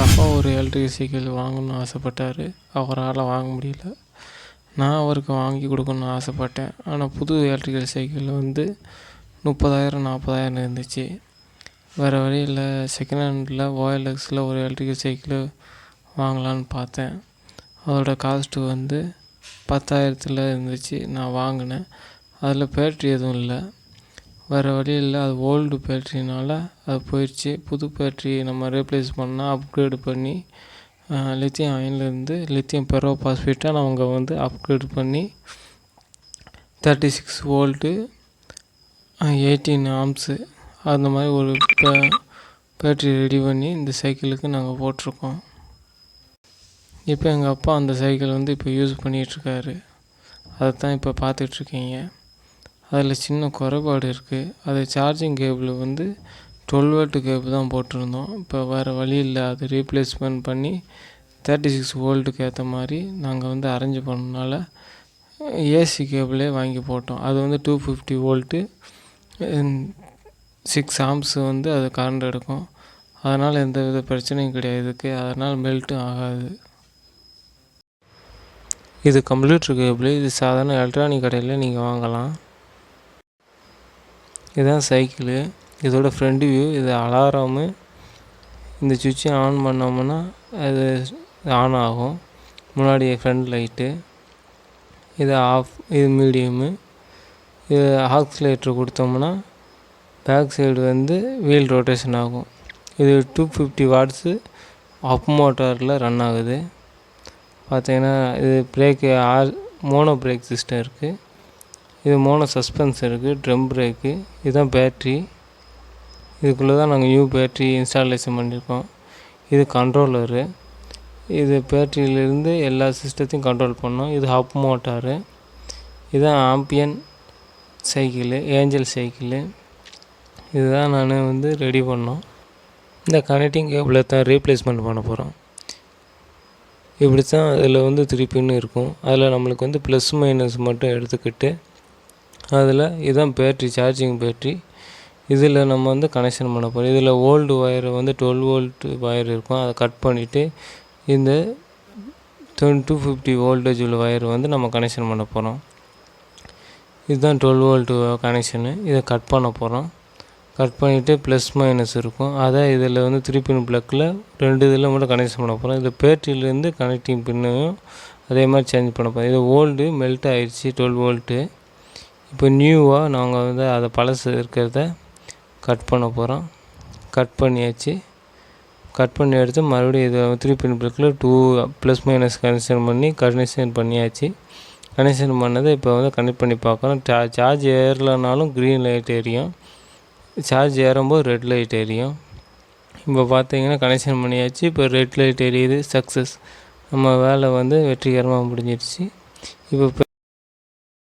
எங்கள் அப்பா ஒரு எலக்ட்ரிக் சைக்கிள் வாங்கணும்னு ஆசைப்பட்டார். அவரால் வாங்க முடியல. நான் அவருக்கு வாங்கி கொடுக்கணுன்னு ஆசைப்பட்டேன். ஆனால் புது எலக்ட்ரிக்கல் சைக்கிள் 30,000 40,000 இருந்துச்சு. வேறு வழியில் செகண்ட் ஹேண்டில் OLXில் ஒரு எலக்ட்ரிக்கல் சைக்கிள் வாங்கலான்னு பார்த்தேன். அதோடய காஸ்ட்டு 10,000 இருந்துச்சு. நான் வாங்கினேன். அதில் பேட்ரி எதுவும் இல்லை. வேறு வழி இல்லை. அது ஓல்டு பேட்ரினால் அது போயிடுச்சு. புது பேட்ரி நம்ம ரீப்ளேஸ் பண்ணால் அப்கிரேடு பண்ணி லித்தியம் அயன்லேருந்து லித்தியம் பெரோபாஸ்பேட்டாக அவங்க அப்கிரேட் பண்ணி 36 வோல்ட்டு 18 ஆம்ஸு அந்த மாதிரி ஒரு பேட்ரி ரெடி பண்ணி இந்த சைக்கிளுக்கு நாங்கள் போட்டிருக்கோம். இப்போ எங்கள் அப்பா அந்த சைக்கிள் இப்போ யூஸ் பண்ணிகிட்ருக்காரு. அதை தான் இப்போ பார்த்துட்ருக்கீங்க. அதில் சின்ன குறைபாடு இருக்குது. அது சார்ஜிங் கேபிள் 12 வோல்ட் கேபிள் தான் போட்டிருந்தோம். இப்போ வேறு வழி இல்லை. அது ரீப்ளேஸ்மெண்ட் பண்ணி 36 வோல்ட்டுக்கு ஏற்ற மாதிரி நாங்கள் அரேஞ்ச் பண்ணனால ஏசி கேபிளே வாங்கி போட்டோம். அது 250 வோல்ட்டு 6 ஆம்ஸ் அது கரண்ட் எடுக்கும். அதனால் எந்த வித பிரச்சனையும் கிடையாது இதுக்கு. அதனால் மெல்ட்டும் ஆகாது. இது கம்ப்யூட்டர் கேபிள். இது சாதாரண எலக்ட்ரானிக் கடையில் நீங்கள் வாங்கலாம். இதுதான் சைக்கிளு. இதோட ஃப்ரண்ட் வியூ. இது அலாரமு. இந்த சுவிட்சை ஆன் பண்ணோம்னா அது ஆன் ஆகும். முன்னாடி ஃப்ரண்ட் லைட்டு. இது ஆஃப். இது மீடியமு. இது ஆக்சிலேட்டர் கொடுத்தோம்னா பேக் சைடு வீல் ரொட்டேஷன் ஆகும். இது 250 வாட்ஸு அப் மோட்டாரில் ரன் ஆகுது. பார்த்தீங்கன்னா இது பிரேக்கு மோனோ பிரேக் சிஸ்டம் இருக்குது. இது மோனோ சஸ்பென்ஸ் இருக்குது. Drum brake. இதுதான் பேட்ரி. இதுக்குள்ளே தான் நாங்கள் நியூ பேட்ரி இன்ஸ்டாலேஷன் பண்ணியிருக்கோம். இது கண்ட்ரோலரு. இது பேட்ரியிலேருந்து எல்லா சிஸ்டத்தையும் கண்ட்ரோல் பண்ணோம். இது அப் மோட்டாரு. இதுதான் ஆம்பியன் சைக்கிளு, ஏஞ்சல் சைக்கிளு. இதுதான் நான் ரெடி பண்ணோம். இந்த கனெக்டிங் கேபிளை தான் ரீப்ளேஸ்மெண்ட் பண்ண போகிறோம். இப்படி தான் அதில் 3 பின்னு இருக்கும். அதில் நம்மளுக்கு ப்ளஸ் மைனஸ் மட்டும் எடுத்துக்கிட்டு அதில் இதுதான் பேட்ரி, சார்ஜிங் பேட்ரி. இதில் நம்ம கனெக்ஷன் பண்ண போகிறோம். இதில் ஓல்டு ஒயரை 12 வோல்ட் ஒயர் இருக்கும். அதை கட் பண்ணிவிட்டு இந்த 250 வோல்டேஜ் உள்ள ஒயர் நம்ம கனெக்ஷன் பண்ண போகிறோம். இதுதான் 12 வோல்ட்டு கனெக்ஷனு. இதை கட் பண்ண போகிறோம். கட் பண்ணிவிட்டு ப்ளஸ் மைனஸ் இருக்கும். அதை இதில் 3 பின் ப்ளக்கில் 2 இதில் மட்டும் கனெக்ஷன் பண்ண போகிறோம். இது பேட்ரியிலேருந்து கனெக்டிங் பின்னையும் அதே மாதிரி சேஞ்ச் பண்ண போகிறோம். இது ஓல்டு மெல்ட் ஆகிடுச்சு 12 வோல்ட்டு. இப்போ நியூவாக நாங்கள் அதை பழசு இருக்கிறத கட் பண்ண போகிறோம். கட் பண்ணியாச்சு. கட் பண்ணி எடுத்து மறுபடியும் இதை 3 பின் ப்ளக்கில் 2 ப்ளஸ் மைனஸ் கனெக்ஷன் பண்ணியாச்சு. கனெக்ஷன் பண்ணதை இப்போ கனெக்ட் பண்ணி பார்க்குறோம். சார்ஜ் ஏறலைனாலும் க்ரீன் லைட் எரியும். சார்ஜ் ஏறும்போது ரெட் லைட் எரியும். இப்போ பார்த்தீங்கன்னா கனெக்ஷன் பண்ணியாச்சு. இப்போ ரெட் லைட் எரியுது. சக்ஸஸ். நம்ம வேலை வெற்றிகரமாக முடிஞ்சிடுச்சு. இப்போ